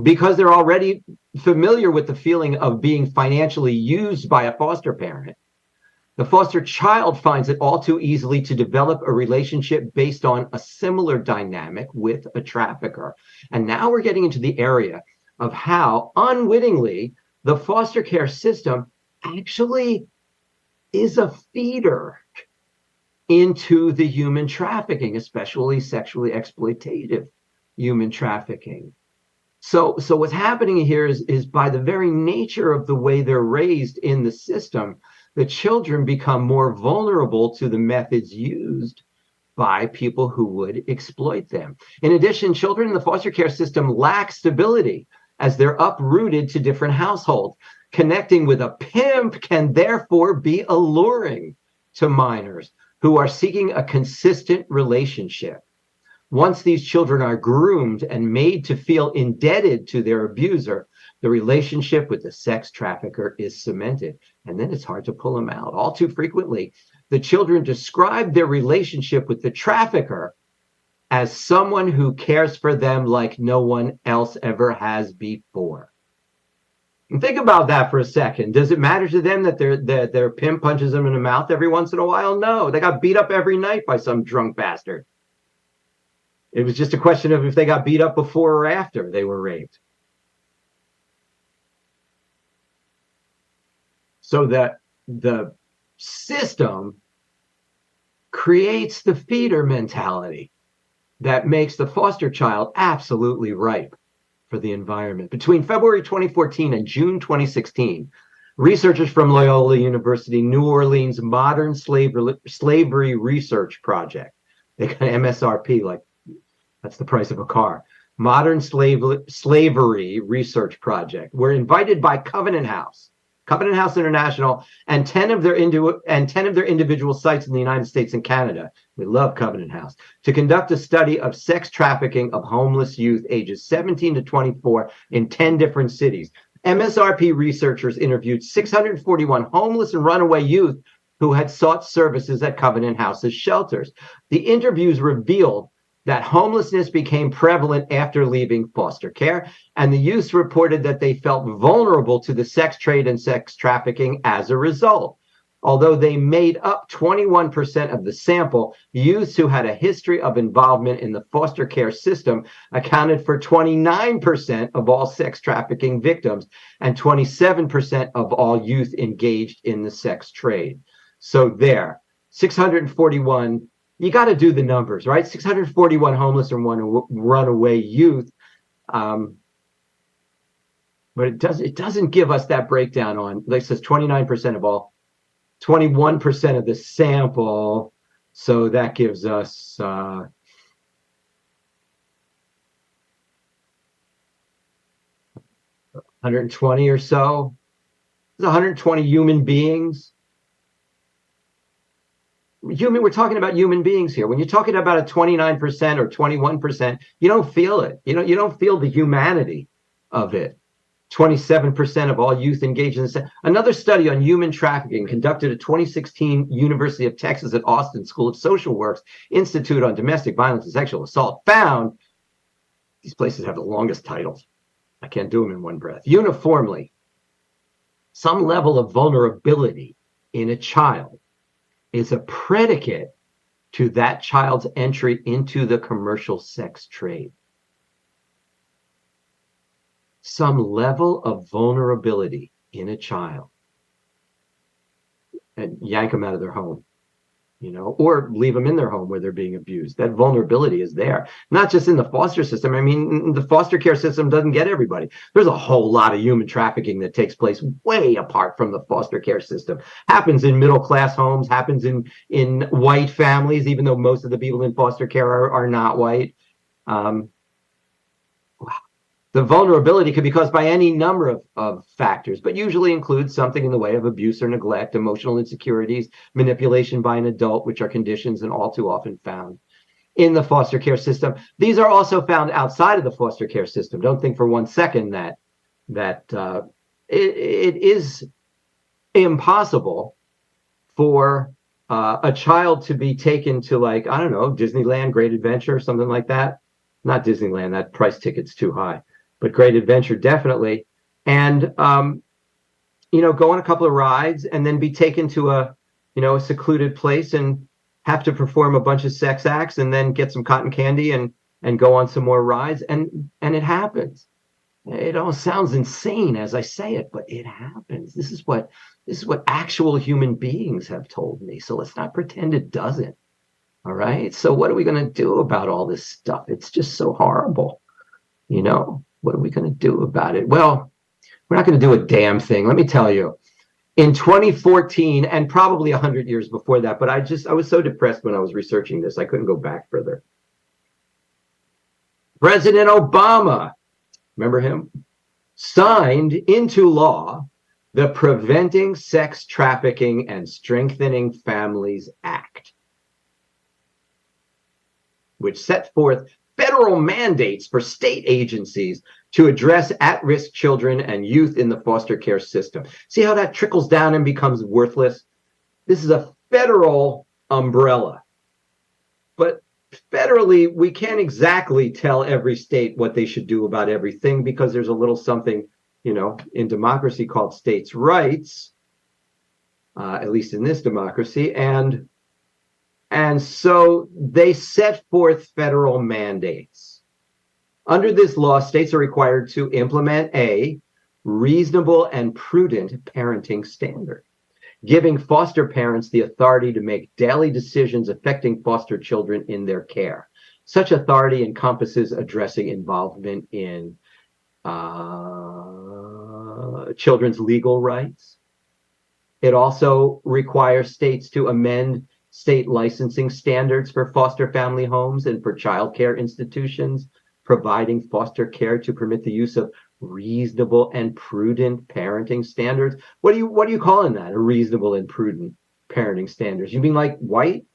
Because they're already familiar with the feeling of being financially used by a foster parent. The foster child finds it all too easily to develop a relationship based on a similar dynamic with a trafficker. And now we're getting into the area of how unwittingly the foster care system actually is a feeder into the human trafficking, especially sexually exploitative human trafficking. So what's happening here is by the very nature of the way they're raised in the system, the children become more vulnerable to the methods used by people who would exploit them. In addition, children in the foster care system lack stability as they're uprooted to different households. Connecting with a pimp can therefore be alluring to minors who are seeking a consistent relationship. Once these children are groomed and made to feel indebted to their abuser, the relationship with the sex trafficker is cemented, and then it's hard to pull them out. All too frequently, the children describe their relationship with the trafficker as someone who cares for them like no one else ever has before. And think about that for a second. Does it matter to them that their pimp punches them in the mouth every once in a while? No, they got beat up every night by some drunk bastard. It was just a question of if they got beat up before or after they were raped. So that the system creates the feeder mentality that makes the foster child absolutely ripe for the environment. Between February 2014 and June 2016, researchers from Loyola University New Orleans Modern Slavery Research Project, they got MSRP, like that's the price of a car, Modern Slavery Research Project, were invited by Covenant House International, and 10 of their individual sites in the United States and Canada. We love Covenant House, to conduct a study of sex trafficking of homeless youth ages 17 to 24 in 10 different cities. MSRP researchers interviewed 641 homeless and runaway youth who had sought services at Covenant House's shelters. The interviews revealed that homelessness became prevalent after leaving foster care, and the youths reported that they felt vulnerable to the sex trade and sex trafficking as a result. Although they made up 21% of the sample, youths who had a history of involvement in the foster care system accounted for 29% of all sex trafficking victims and 27% of all youth engaged in the sex trade. So there, 641. You got to do the numbers, right? 641 homeless and runaway youth. But it doesn't give us that breakdown on, like it says 29% of all, 21% of the sample. So that gives us 120 or so. There's 120 human beings. We're talking about human beings here. When you're talking about a 29% or 21%, you don't feel it. You don't feel the humanity of it. 27% of all youth engaged in this. Another study on human trafficking conducted at 2016 University of Texas at Austin School of Social Work's Institute on Domestic Violence and Sexual Assault found, these places have the longest titles, I can't do them in one breath, uniformly, some level of vulnerability in a child is a predicate to that child's entry into the commercial sex trade. Some level of vulnerability in a child, and yank them out of their home, or leave them in their home where they're being abused. That vulnerability is there, not just in the foster system. I mean, the foster care system doesn't get everybody. There's a whole lot of human trafficking that takes place way apart from the foster care system. Happens in middle-class homes, happens in white families, even though most of the people in foster care are not white. The vulnerability could be caused by any number of factors, but usually includes something in the way of abuse or neglect, emotional insecurities, manipulation by an adult, which are conditions and all too often found in the foster care system. These are also found outside of the foster care system. Don't think for one second that it is impossible for a child to be taken to, like, I don't know, Disneyland, Great Adventure, something like that. Not Disneyland, that price ticket's too high. But Great Adventure, definitely. And, go on a couple of rides and then be taken to a secluded place and have to perform a bunch of sex acts and then get some cotton candy and go on some more rides. And it happens. It all sounds insane as I say it, but it happens. This is what actual human beings have told me. So let's not pretend it doesn't. All right. So what are we going to do about all this stuff? It's just so horrible. What are we going to do about it? Well, we're not going to do a damn thing. Let me tell you, in 2014, and probably 100 years before that, but I was so depressed when I was researching this, I couldn't go back further. President Obama, remember him? Signed into law the Preventing Sex Trafficking and Strengthening Families Act, which set forth federal mandates for state agencies to address at-risk children and youth in the foster care system. See how that trickles down and becomes worthless? This is a federal umbrella. But federally, we can't exactly tell every state what they should do about everything because there's a little something, in democracy called states' rights, at least in this democracy. And so they set forth federal mandates. Under this law, states are required to implement a reasonable and prudent parenting standard, giving foster parents the authority to make daily decisions affecting foster children in their care. Such authority encompasses addressing involvement in children's legal rights. It also requires states to amend state licensing standards for foster family homes and for child care institutions, providing foster care to permit the use of reasonable and prudent parenting standards. What are you calling that? A reasonable and prudent parenting standards? You mean like white?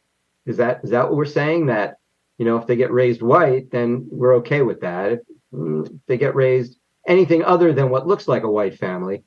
Is that what we're saying? That, if they get raised white, then we're okay with that. If they get raised anything other than what looks like a white family,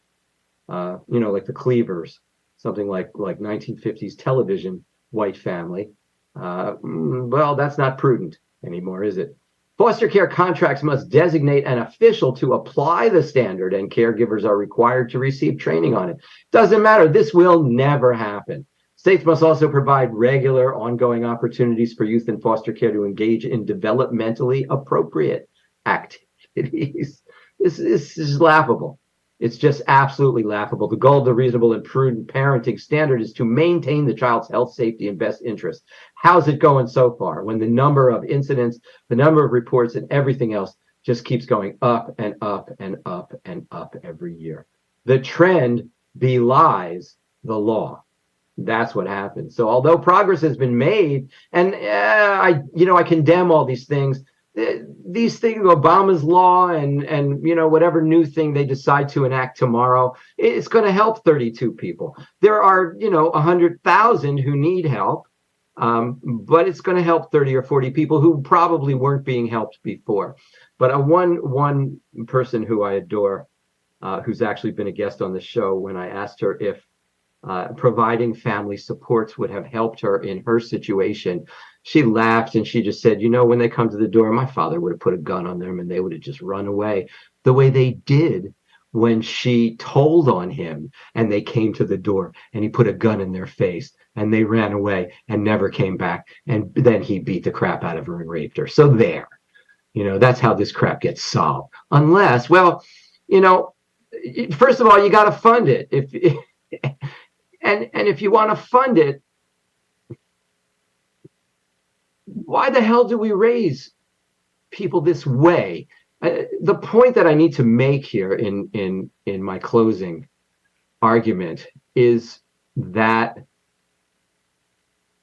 like the Cleavers, something like 1950s television white family, well, that's not prudent anymore, is it? Foster care contracts must designate an official to apply the standard, and caregivers are required to receive training on it. Doesn't matter. This will never happen. States must also provide regular, ongoing opportunities for youth in foster care to engage in developmentally appropriate activities. This is laughable. It's just absolutely laughable. The goal of the reasonable and prudent parenting standard is to maintain the child's health, safety, and best interest. How's it going so far when the number of incidents, the number of reports, and everything else just keeps going up and up and up and up every year? The trend belies the law. That's what happens. So although progress has been made, and I condemn all these things, Obama's law and whatever new thing they decide to enact tomorrow, it's going to help 32 people. There are 100,000 who need help, but it's going to help 30 or 40 people who probably weren't being helped before. But one person who I adore, who's actually been a guest on the show, when I asked her if providing family supports would have helped her in her situation, she laughed and she just said, when they come to the door, my father would have put a gun on them and they would have just run away the way they did when she told on him and they came to the door and he put a gun in their face and they ran away and never came back. And then he beat the crap out of her and raped her. So there, that's how this crap gets solved. Unless, first of all, you got to fund it. And if you want to fund it, why the hell do we raise people this way? The point that I need to make here in my closing argument is that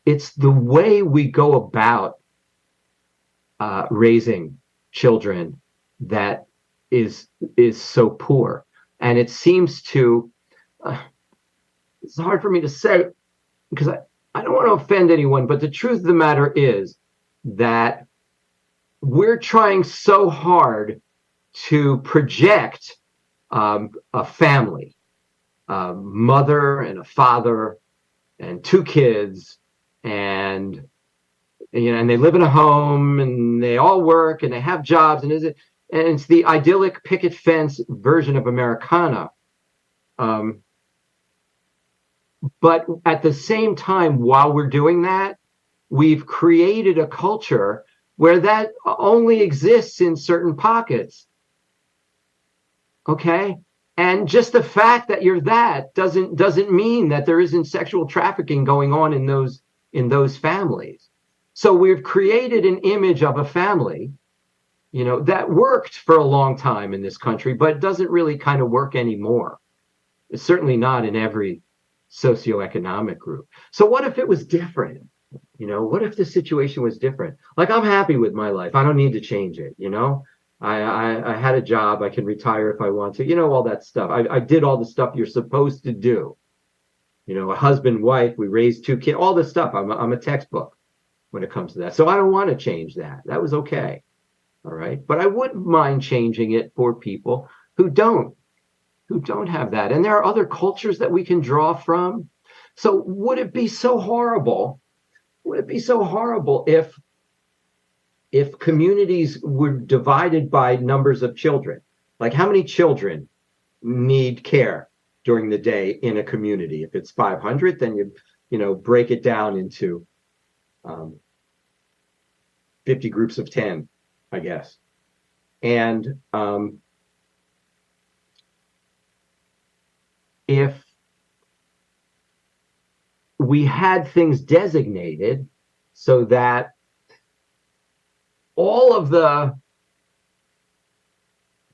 it's the way we go about raising children that is so poor. And it seems to it's hard for me to say because I don't want to offend anyone, but the truth of the matter is that we're trying so hard to project a family, a mother and a father and two kids, and they live in a home and they all work and they have jobs, and it's the idyllic picket fence version of Americana. But at the same time, while we're doing that, we've created a culture where that only exists in certain pockets. Okay? And just the fact that you're that doesn't mean that there isn't sexual trafficking going on in those families. So we've created an image of a family, that worked for a long time in this country, but doesn't really kind of work anymore. It's certainly not in every socioeconomic group. So what if it was different? What if the situation was different? Like, I'm happy with my life. I don't need to change it. I had a job. I can retire if I want to, all that stuff. I did all the stuff you're supposed to do. A husband, wife, we raised two kids, all this stuff. I'm a textbook when it comes to that. So I don't want to change that. That was okay. All right. But I wouldn't mind changing it for people who don't have that. And there are other cultures that we can draw from. So would it be so horrible? Would it be so horrible if if communities were divided by numbers of children, like how many children need care during the day in a community? If it's 500, then you break it down into 50 groups of 10, I guess. And if we had things designated so that all of the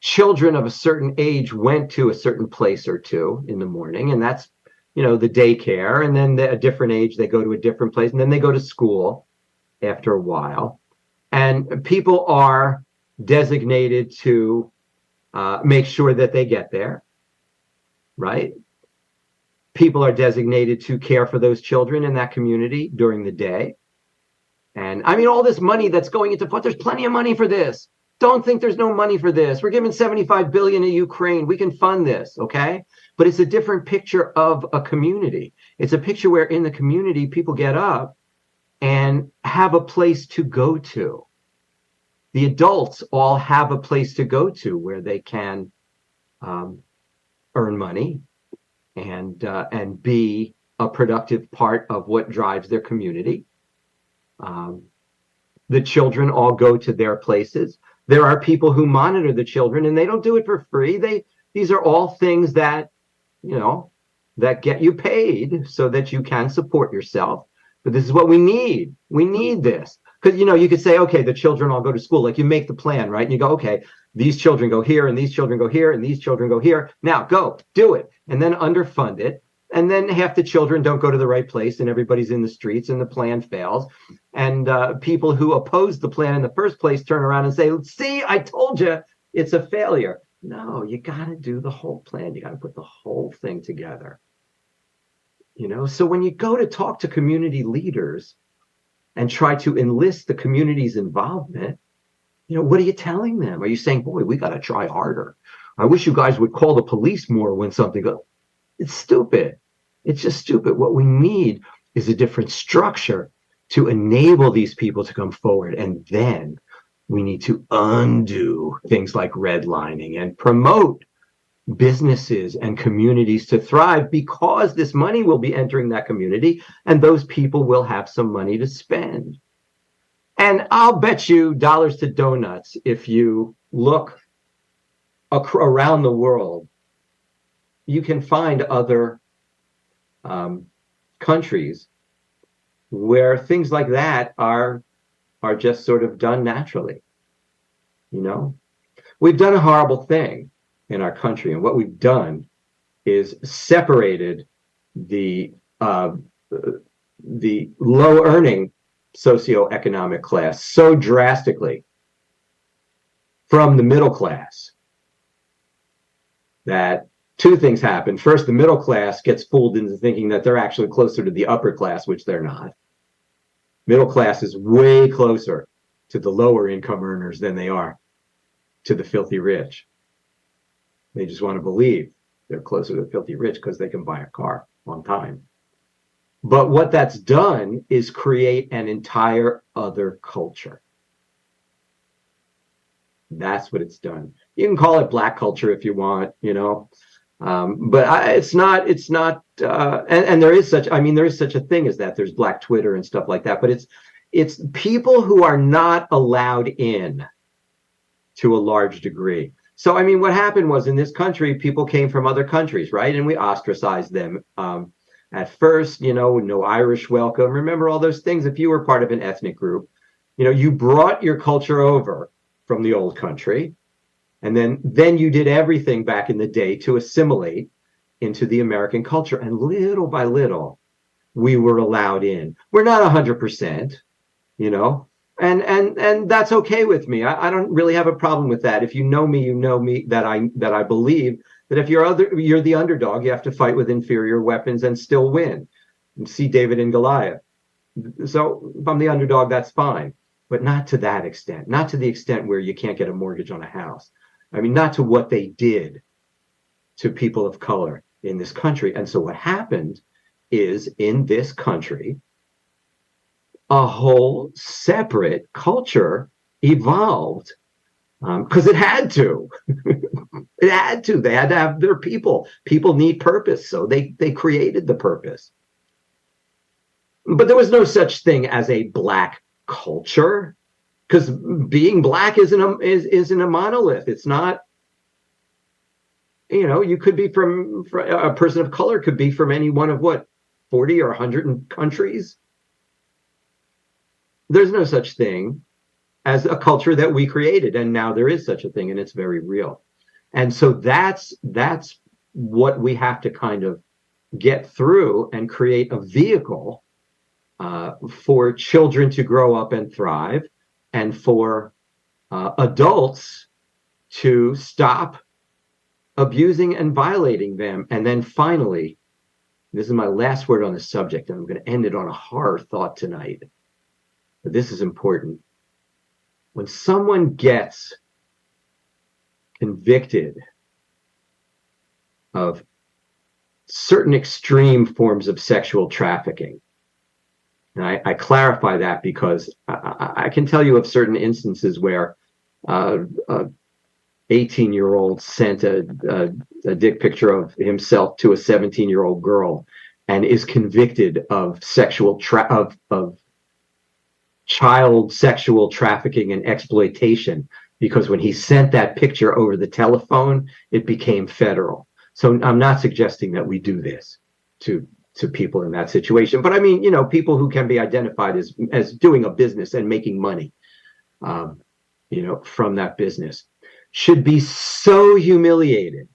children of a certain age went to a certain place or two in the morning, and that's the daycare, and then a different age they go to a different place, and then they go to school after a while, and people are designated to make sure that they get there, right? People are designated to care for those children in that community during the day. And I mean, all this money that's going into, but there's plenty of money for this. Don't think there's no money for this. We're giving 75 billion to Ukraine. We can fund this, okay? But it's a different picture of a community. It's a picture where in the community, people get up and have a place to go to. The adults all have a place to go to where they can earn money and be a productive part of what drives their community. The children all go to their places. There are people who monitor the children, and they don't do it for free. These are all things that, that get you paid so that you can support yourself. But this is what we need. We need this. Because, you could say, okay, the children all go to school. Like you make the plan, right? And you go, okay, these children go here, and these children go here, and these children go here. Now go, do it. And then underfund it. And then half the children don't go to the right place, and everybody's in the streets, and the plan fails. And people who oppose the plan in the first place turn around and say, see, I told you it's a failure. No, you got to do the whole plan. You got to put the whole thing together. So when you go to talk to community leaders and try to enlist the community's involvement, what are you telling them? Are you saying, boy, we got to try harder? I wish you guys would call the police more when something goes. It's stupid. It's just stupid. What we need is a different structure to enable these people to come forward. And then we need to undo things like redlining and promote businesses and communities to thrive, because this money will be entering that community and those people will have some money to spend. And I'll bet you dollars to donuts, if you look around the world, you can find other countries where things like that are just sort of done naturally. We've done a horrible thing in our country, and what we've done is separated the low earning socioeconomic class so drastically from the middle class that two things happen. First, the middle class gets fooled into thinking that they're actually closer to the upper class, which they're not. Middle class is way closer to the lower income earners than they are to the filthy rich. They just want to believe they're closer to the filthy rich because they can buy a car on time. But what that's done is create an entire other culture. That's what it's done. You can call it black culture if you want, but it's not. And there is such. There is such a thing as that. There's Black Twitter and stuff like that. But it's people who are not allowed in to a large degree. So what happened was, in this country, people came from other countries, right? And we ostracized them at first. No Irish welcome. Remember all those things. If you were part of an ethnic group, you brought your culture over from the old country, and then you did everything back in the day to assimilate into the American culture. And little by little, we were allowed in. We're not 100%, and that's okay with me. I don't really have a problem with that. If you know me that I believe that if you're the underdog, you have to fight with inferior weapons and still win. And see David and Goliath. So if I'm the underdog, that's fine. But not to that extent, not to the extent where you can't get a mortgage on a house. Not to what they did to people of color in this country. And so what happened is, in this country, a whole separate culture evolved because it had to. It had to. They had to have their people. People need purpose, so they created the purpose. But there was no such thing as a black culture, because being black isn't a monolith. It's not. You could be from a person of color could be from any one of 40 or 100 countries. There's no such thing as a culture that we created, and now there is such a thing, and it's very real. And so that's what we have to kind of get through and create a vehicle for children to grow up and thrive, and for adults to stop abusing and violating them. And then finally, this is my last word on the subject, and I'm going to end it on a horror thought tonight. But this is important. When someone gets convicted of certain extreme forms of sexual trafficking, and I clarify that because I can tell you of certain instances where a 18-year-old sent a dick picture of himself to a 17-year-old girl and is convicted of of child sexual trafficking and exploitation, because when he sent that picture over the telephone, it became federal. So I'm not suggesting that we do this to people in that situation, but I mean, people who can be identified as doing a business and making money, from that business, should be so humiliated.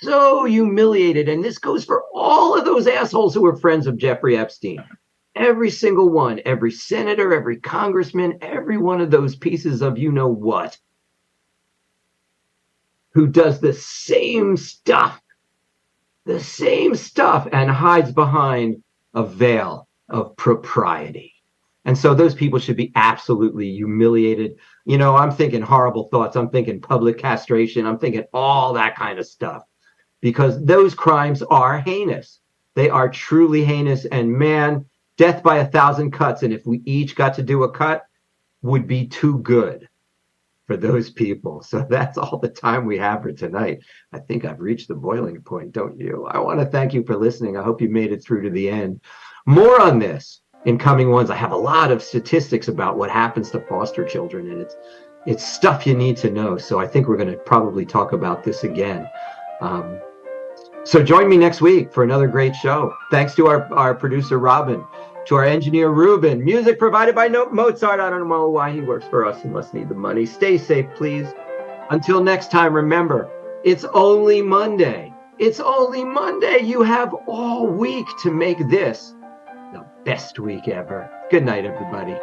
And this goes for all of those assholes who were friends of Jeffrey Epstein. Every single one, every senator, every congressman, every one of those pieces of what, who does the same stuff and hides behind a veil of propriety. And so those people should be absolutely humiliated. I'm thinking horrible thoughts. I'm thinking public castration. I'm thinking all that kind of stuff, because those crimes are heinous. They are truly heinous. And man, death by 1,000 cuts, and if we each got to do a cut, would be too good for those people. So that's all the time we have for tonight. I think I've reached the boiling point, don't you? I want to thank you for listening. I hope you made it through to the end. More on this in coming ones. I have a lot of statistics about what happens to foster children, and it's stuff you need to know. So I think we're going to probably talk about this again. So join me next week for another great show. Thanks to our producer, Robin, to our engineer, Ruben. Music provided by Mozart. I don't know why he works for us. He must need the money. Stay safe, please. Until next time, remember, it's only Monday. It's only Monday. You have all week to make this the best week ever. Good night, everybody.